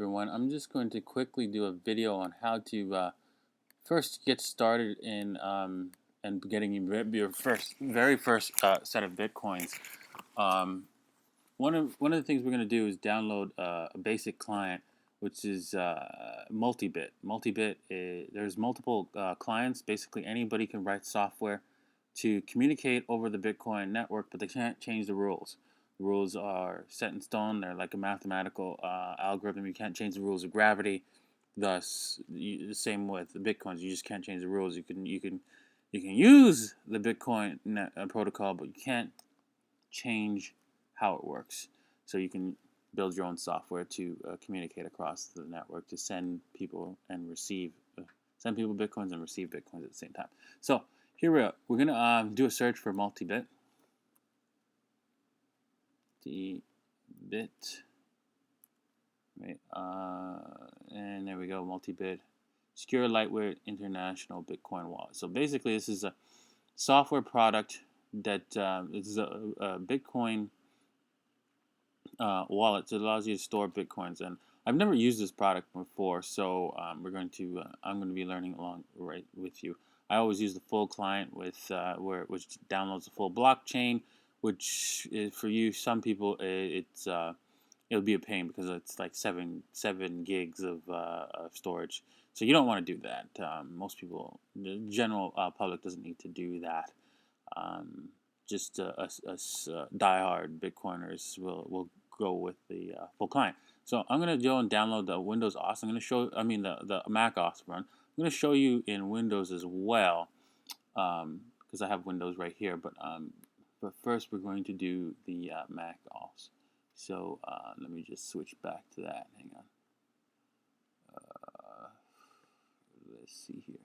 everyone. I'm just going to quickly do a video on how to first get started in and getting your very first set of bitcoins. Um, one of the things we're going to do is download a basic client, which is MultiBit. MultiBit there's multiple clients. Basically, anybody can write software to communicate over the Bitcoin network, but they can't change the rules. The rules are set in stone. They're like a mathematical algorithm. You can't change the rules of gravity. Thus, the same with the bitcoins. You just can't change the rules. You can use the Bitcoin protocol, but you can't change how it works. So you can build your own software to communicate across the network to send people bitcoins and receive bitcoins at the same time. So here we are. We're gonna do a search for MultiBit. Bit. Right. And there we go. MultiBit. Secure Lightweight International Bitcoin Wallet. So basically, this is a software product that is a Bitcoin wallet that allows you to store bitcoins. And I've never used this product before, so I'm going to be learning along right with you. I always use the full client which downloads the full blockchain, which is, for you, some people it'll be a pain because it's like seven gigs of storage. So you don't want to do that. Most people, the general public, doesn't need to do that. Just us diehard Bitcoiners will go with the full client. So I'm going to go and download the Windows OS. I'm going to show, the Mac OS run. I'm going to show you in Windows as well, because I have Windows right here. But first we're going to do the Mac OS. So let me just switch back to that. Hang on. Let's see here.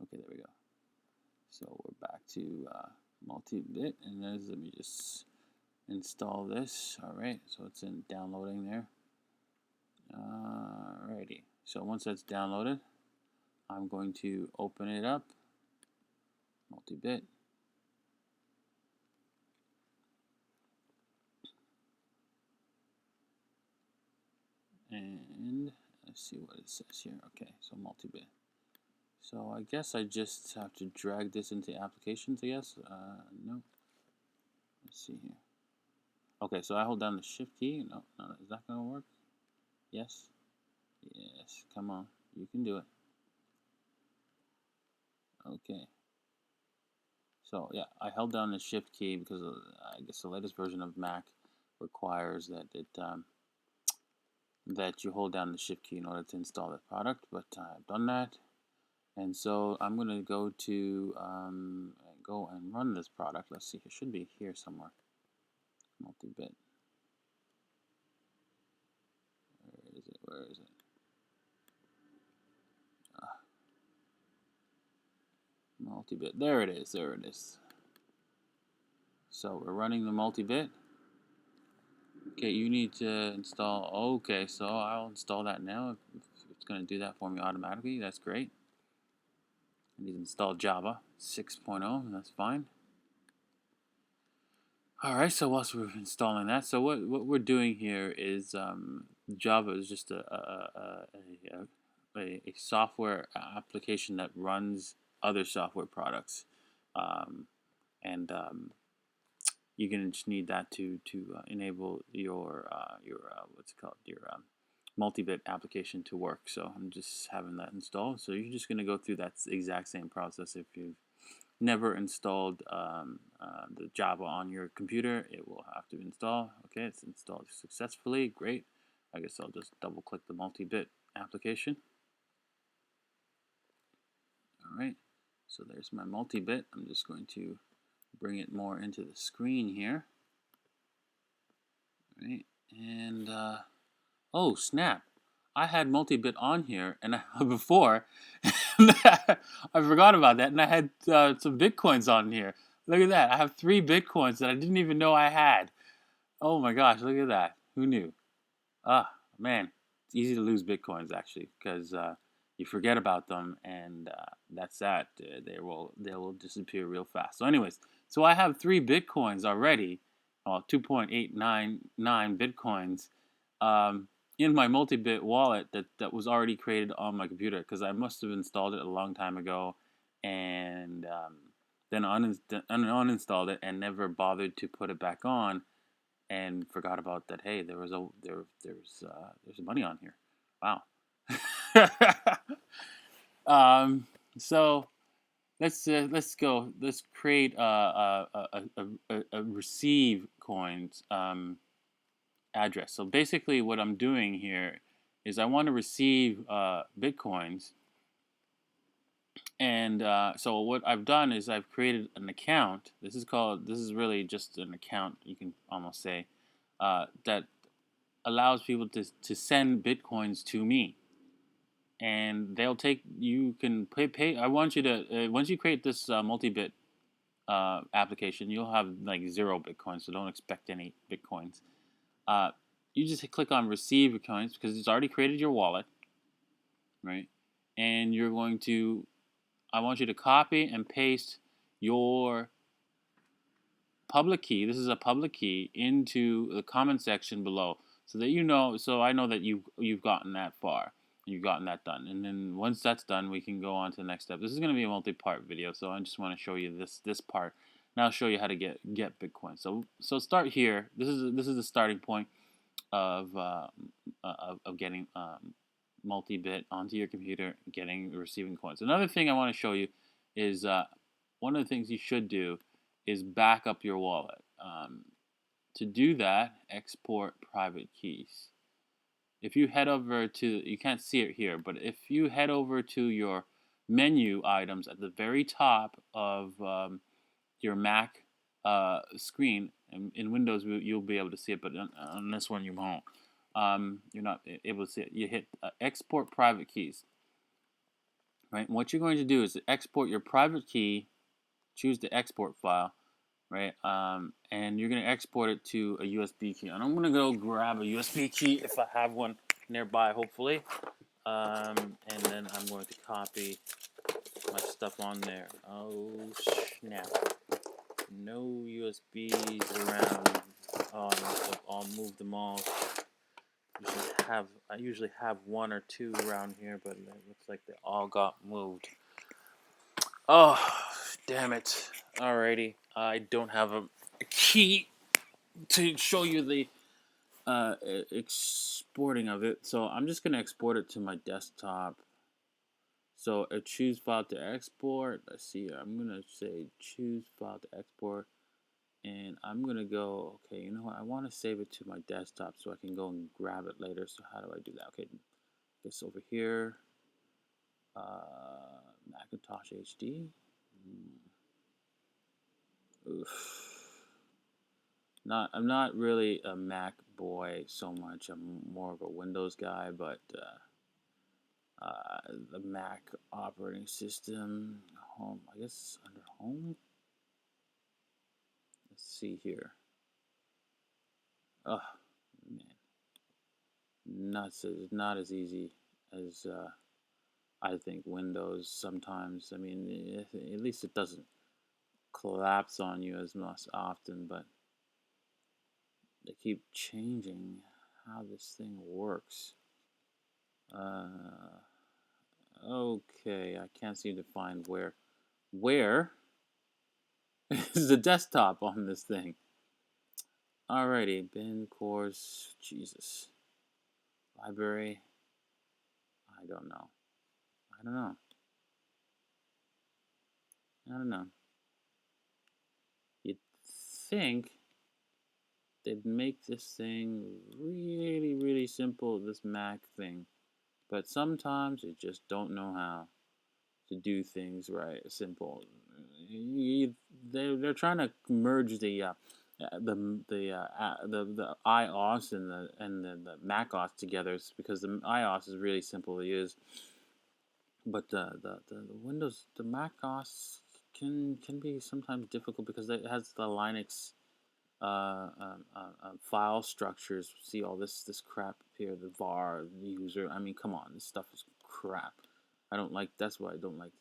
Okay, there we go. So we're back to MultiBit, and let me just install this. All right, so it's in downloading there. Alrighty. So once that's downloaded, I'm going to open it up. MultiBit. And let's see what it says here. Okay, so MultiBit. So I guess I just have to drag this into applications, I guess. No. Let's see here. Okay, so I hold down the shift key. No, is that going to work? Yes. Yes, come on. You can do it. Okay. So yeah, I held down the shift key because I guess the latest version of Mac requires that that you hold down the shift key in order to install the product, but I've done that. And so I'm going to go to go and run this product. Let's see, it should be here somewhere. MultiBit. Where is it? MultiBit. There it is. So we're running the MultiBit. Okay, you need to install. Okay, so I'll install that now. It's going to do that for me automatically. That's great. I need to install Java 6.0. That's fine. Alright, so whilst we're installing that, so what we're doing here is Java is just a software application that runs other software products, and you're gonna just need that to enable your what's it called, your MultiBit application to work. So I'm just having that installed. So you're just gonna go through that exact same process if you've never installed the Java on your computer. It will have to install. Okay, it's installed successfully. Great. I guess I'll just double click the MultiBit application. Alright, so there's my MultiBit. I'm just going to bring it more into the screen here. Alright, and oh snap, I had MultiBit on here and before I forgot about that, and I had some bitcoins on here. Look at that. I have 3 bitcoins that I didn't even know I had. Oh my gosh, look at that. Who knew? Ah, man. It's easy to lose bitcoins, actually, because you forget about them, and that's that. They will disappear real fast. So anyways, So I have 3 Bitcoins already, 2.899 Bitcoins, um, in my Multibit wallet that was already created on my computer because I must have installed it a long time ago, and then uninstalled it and never bothered to put it back on, and forgot about that. Hey, there's money on here. Wow. um, so let's go. Let's create a receive coins address. So basically, what I'm doing here is I want to receive bitcoins, and so what I've done is I've created an account. This is really just an account. You can almost say that allows people to send bitcoins to me, and they'll take. You can pay. I want you to once you create this MultiBit application, you'll have like 0 Bitcoins, so don't expect any Bitcoins. Uh, you just click on receive Bitcoins because it's already created your wallet, right? And you're going to, I want you to copy and paste your public key. This is a public key into the comment section below, so that so I know that you've gotten that far. You've gotten that done, and then once that's done, we can go on to the next step. This is going to be a multi-part video, so I just want to show you this part. Now I'll show you how to get Bitcoin. So start here. This is the starting point of getting multi-bit onto your computer, receiving coins. Another thing I want to show you is one of the things you should do is back up your wallet. To do that, export private keys. If you head over to, you can't see it here, but if you head over to your menu items at the very top of your Mac screen, in Windows you'll be able to see it, but on this one you won't. You're not able to see it. You hit export private keys. Right? And what you're going to do is export your private key, choose the export file, right? And you're going to export it to a USB key. And I'm going to go grab a USB key if I have one nearby, hopefully. And then I'm going to copy my stuff on there. Oh, snap. No USBs around. Oh, I'll move them all. I usually have 1 or 2 around here, but it looks like they all got moved. Oh, damn it. Alrighty. I don't have a key to show you the exporting of it, so I'm just going to export it to my desktop. So choose file to export. Let's see, I'm going to say choose file to export, and I'm going to go, okay, you know what, I want to save it to my desktop so I can go and grab it later. So how do I do that? Okay, this over here, Macintosh HD. Oof. I'm not really a Mac boy so much. I'm more of a Windows guy, but the Mac operating system, home, I guess under home. Let's see here. Oh man, not as easy as I think Windows sometimes. I mean, at least it doesn't collapse on you as much often, but they keep changing how this thing works. Okay, I can't seem to find where is the desktop on this thing. Alrighty, bin, course, Jesus. Library, I don't know. You'd think they'd make this thing really, really simple, this Mac thing. But sometimes you just don't know how to do things right, simple. They're trying to merge the iOS and the macOS together because the iOS is really simple to use, but the Windows, the macOS can be sometimes difficult because it has the Linux file structures. See all this crap here, the var, the user. I mean, come on, this stuff is crap. I don't like. That's why I don't like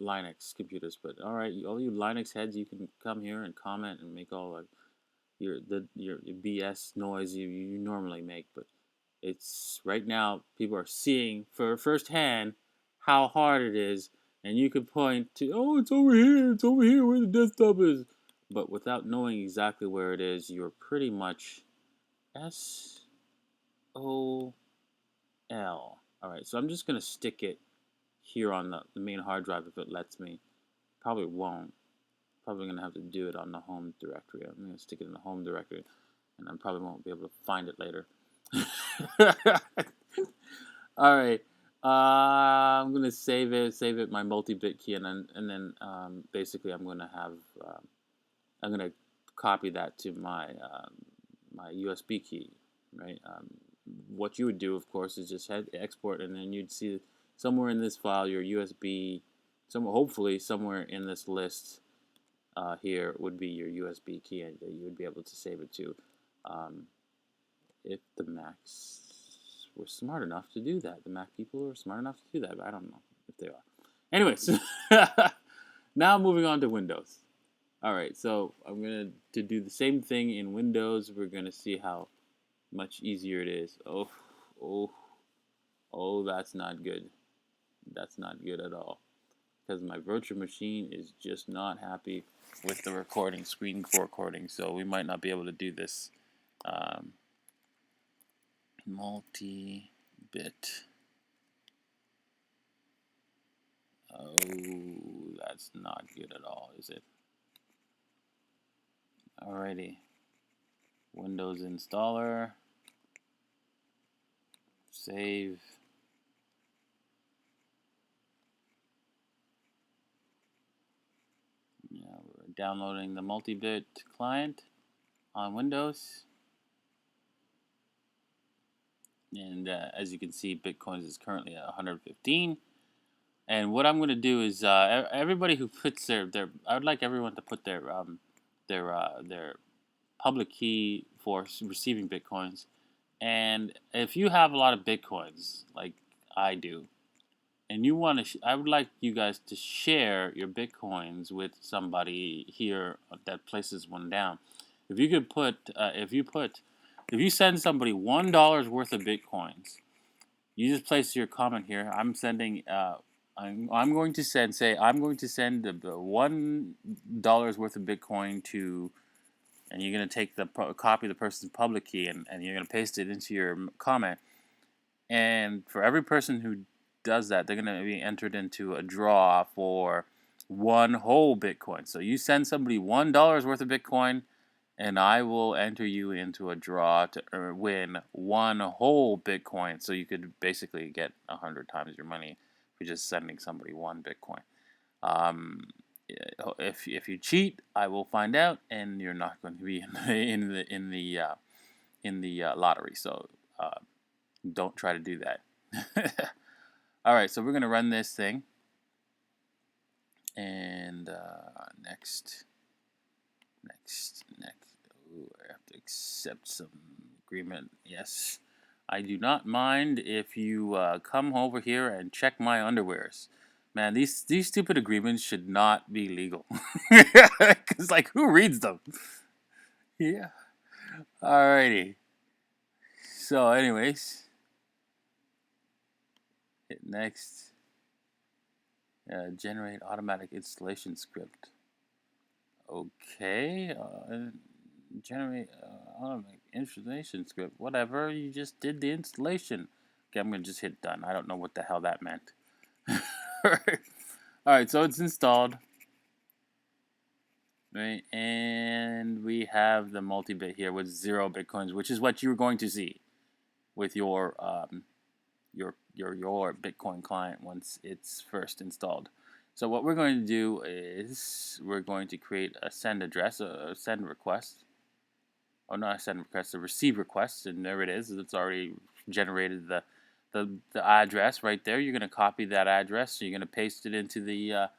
Linux computers. But all right, all you Linux heads, you can come here and comment and make all your BS noise you normally make. But it's right now people are seeing for firsthand how hard it is, and you can point to, oh, it's over here where the desktop is, but without knowing exactly where it is, you're pretty much SOL. All right, so I'm just gonna stick it here on the main hard drive if it lets me. Probably won't. Probably gonna have to do it on the home directory. I'm gonna stick it in the home directory, and I probably won't be able to find it later. All right. I'm gonna save it my multi-bit key, and then basically I'm gonna copy that to my USB key, right? What you would do, of course, is just hit export, and then you'd see somewhere in this file your USB. Hopefully somewhere in this list here would be your USB key that you would be able to save it to. If the Macs were smart enough to do that. The Mac people are smart enough to do that, but I don't know if they are. Anyways, now moving on to Windows. All right, so I'm going to do the same thing in Windows. We're going to see how much easier it is. Oh, that's not good. That's not good at all. Because my virtual machine is just not happy with the recording, screen recording, so we might not be able to do this. MultiBit. Oh, that's not good at all, is it? Alrighty. Windows installer. Save. Yeah, we're downloading the MultiBit client on Windows. And as you can see, Bitcoin is currently at 115. And what I'm going to do is everybody who puts their I would like everyone to put their public key for receiving Bitcoins. And if you have a lot of Bitcoins, like I do, and you want to, I would like you guys to share your Bitcoins with somebody here that places one down. If you could if you send somebody $1 worth of Bitcoins, you just place your comment here. I'm sending. I'm going to send. Say I'm going to send the $1 worth of Bitcoin to, and you're going to take the copy of the person's public key, and you're going to paste it into your comment. And for every person who does that, they're going to be entered into a draw for one whole Bitcoin. So you send somebody $1 worth of Bitcoin, and I will enter you into a draw to win one whole Bitcoin. So you could basically get 100 times your money for just sending somebody one Bitcoin. If you cheat, I will find out, and you're not going to be in the lottery. So don't try to do that. All right, so we're gonna run this thing, and next. Ooh, I have to accept some agreement. Yes, I do not mind if you come over here and check my underwears. Man, these stupid agreements should not be legal. Cause like, who reads them? Yeah. Alrighty. So, anyways, hit next. Generate automatic installation script. Okay. Generate automatic installation script. Whatever. You just did the installation. Okay, I'm gonna just hit done. I don't know what the hell that meant. Alright, so it's installed. Right, and we have the multi-bit here with 0 Bitcoins, which is what you're going to see with your Bitcoin client once it's first installed. So what we're going to do is we're going to create a send address, a send request. Oh, not a send request, a receive request, and there it is. It's already generated the address right there. You're going to copy that address. So you're going to paste it into the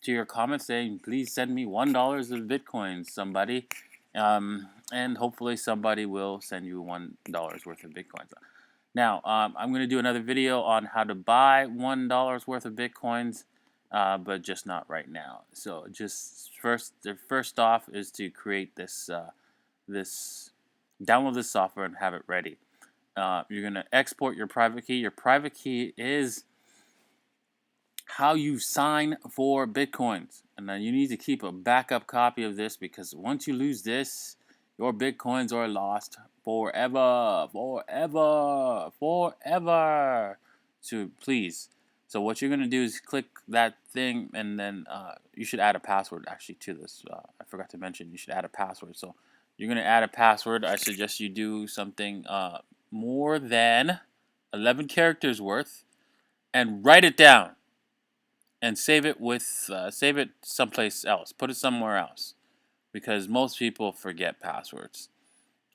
to your comment saying, please send me $1 of Bitcoin, somebody. And hopefully somebody will send you $1 worth of Bitcoins. Now, I'm going to do another video on how to buy $1 worth of Bitcoins, but just not right now. So just first off is to create this download this software and have it ready. You're going to export your private key. Your private key is how you sign for Bitcoins. And then you need to keep a backup copy of this, because once you lose this, your Bitcoins are lost forever, forever, forever. So please. So what you're going to do is click that thing, and then you should add a password actually to this. I forgot to mention you should add a password. So you're going to add a password. I suggest you do something more than 11 characters worth, and write it down and save it someplace else. Put it somewhere else, because most people forget passwords.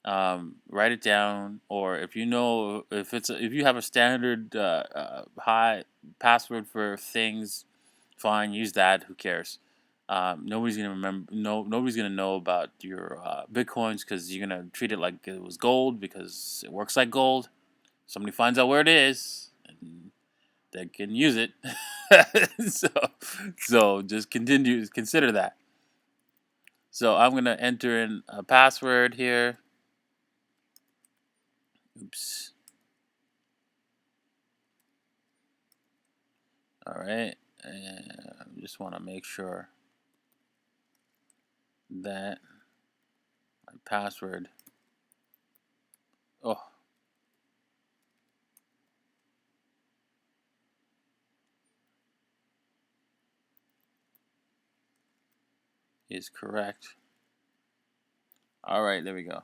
Write it down, or if you know if you have a standard high password for things, fine, use that. Who cares? Nobody's gonna remember. Nobody's gonna know about your bitcoins, because you're gonna treat it like it was gold, because it works like gold. Somebody finds out where it is, and they can use it. so, so just consider that. So I'm gonna enter in a password here. Oops. All right, and I just want to make sure that my password. Oh, is correct. All right, there we go.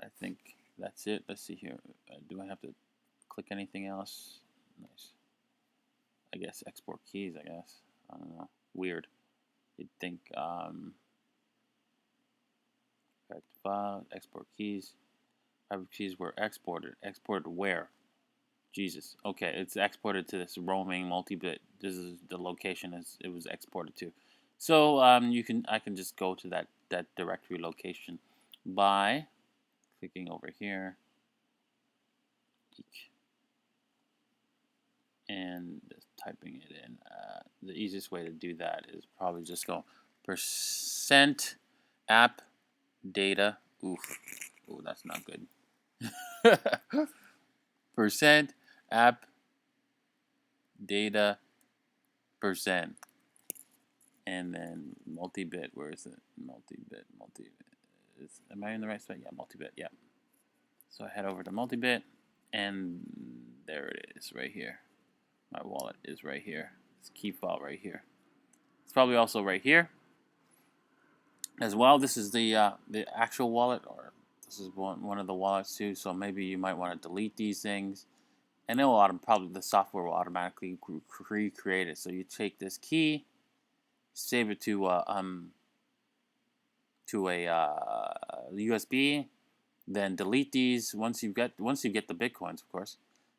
I think that's it. Let's see here. Do I have to click anything else? Nice. I guess export keys. I guess I don't know. Weird. You'd think file export keys. Private keys were exported. Exported where? Jesus. Okay, it's exported to this roaming Multibit. This is the location as it was exported to. So I can just go to that directory location by clicking over here and just typing it in. The easiest way to do that is probably just go percent app data. Oof. Oh, that's not good. Percent app data percent, and then Multibit. Where is it? Multibit. Am I in the right spot? Yeah, Multibit. Yeah. So I head over to Multibit, and there it is, right here. My wallet is right here. It's key file right here. It's probably also right here as well. This is the actual wallet, or this is one of the wallets too. So maybe you might want to delete these things, and it will probably the software will automatically recreate it. So you take this key, save it to a USB, then delete these once you get the bitcoins, of course.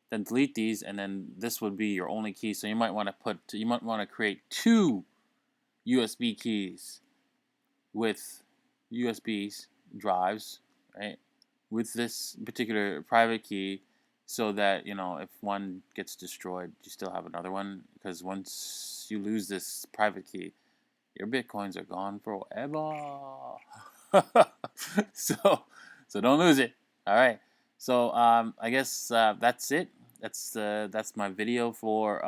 Then delete these, and then this would be your only key. So you might want to create two USB keys with USB drives, right? With this particular private key, so that if one gets destroyed, you still have another one. Because once you lose this private key, your bitcoins are gone forever. so don't lose it. All right. So I guess that's it. That's my video for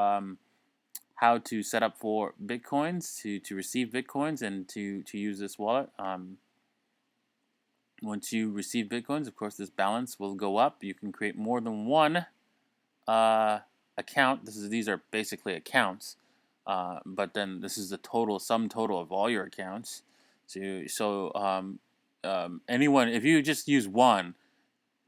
how to set up for bitcoins, to receive bitcoins, and to use this wallet. Once you receive bitcoins, of course, this balance will go up. You can create more than one account. These are basically accounts, but then this is the sum total of all your accounts. Anyone, if you just use one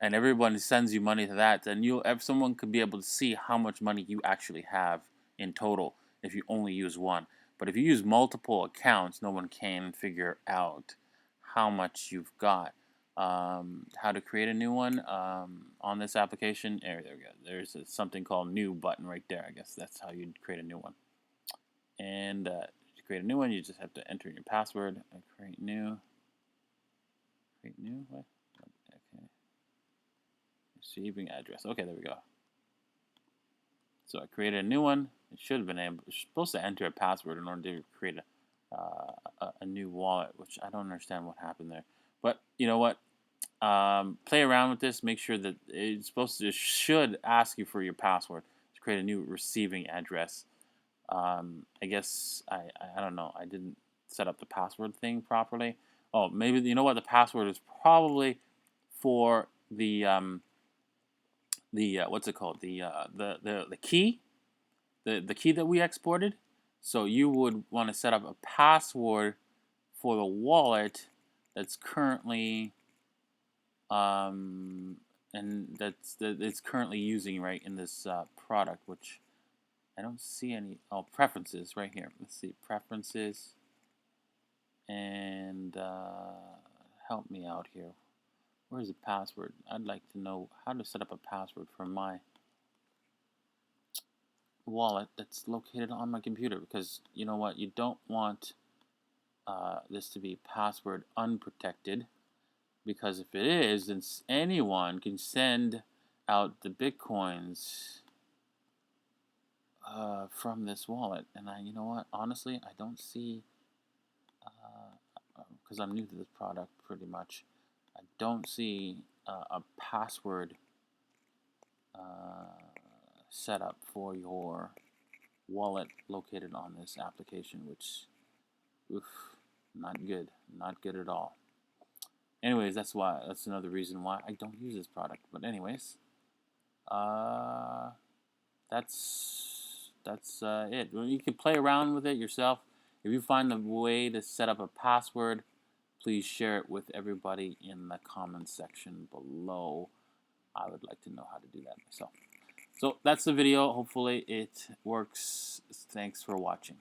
and everyone sends you money to that, then someone could be able to see how much money you actually have in total if you only use one. But if you use multiple accounts, no one can figure out how much you've got. How to create a new one on this application. There we go. There's something called new button right there. I guess that's how you'd create a new one. And to create a new one, you just have to enter your password. Create new. Create new? What? Okay. Let's receiving address. Okay, there we go. So I created a new one. It should have been able. It's supposed to enter a password in order to create a new wallet, which I don't understand what happened there. But you know what? Play around with this. Make sure that it's supposed to, it should ask you for your password to create a new receiving address. I guess I don't know. I didn't set up the password thing properly. Oh, maybe you know what? The password is probably for the what's it called? The key, the key that we exported. So you would want to set up a password for the wallet that's currently and that it's currently using right in this product, which I don't see any. Oh, preferences right here. Let's see, preferences, and help me out here. Where's the password? I'd like to know how to set up a password for my wallet that's located on my computer, because you know what, you don't want this to be password unprotected, because if it is, then anyone can send out the bitcoins from this wallet. And you know what, honestly, I don't see, because I'm new to this product pretty much, I don't see a password set up for your wallet located on this application, which, oof, not good, not good at all. Anyways, that's another reason why I don't use this product. But anyways, that's it. You can play around with it yourself. If you find a way to set up a password, please share it with everybody in the comments section below. I would like to know how to do that myself. So that's the video. Hopefully it works. Thanks for watching.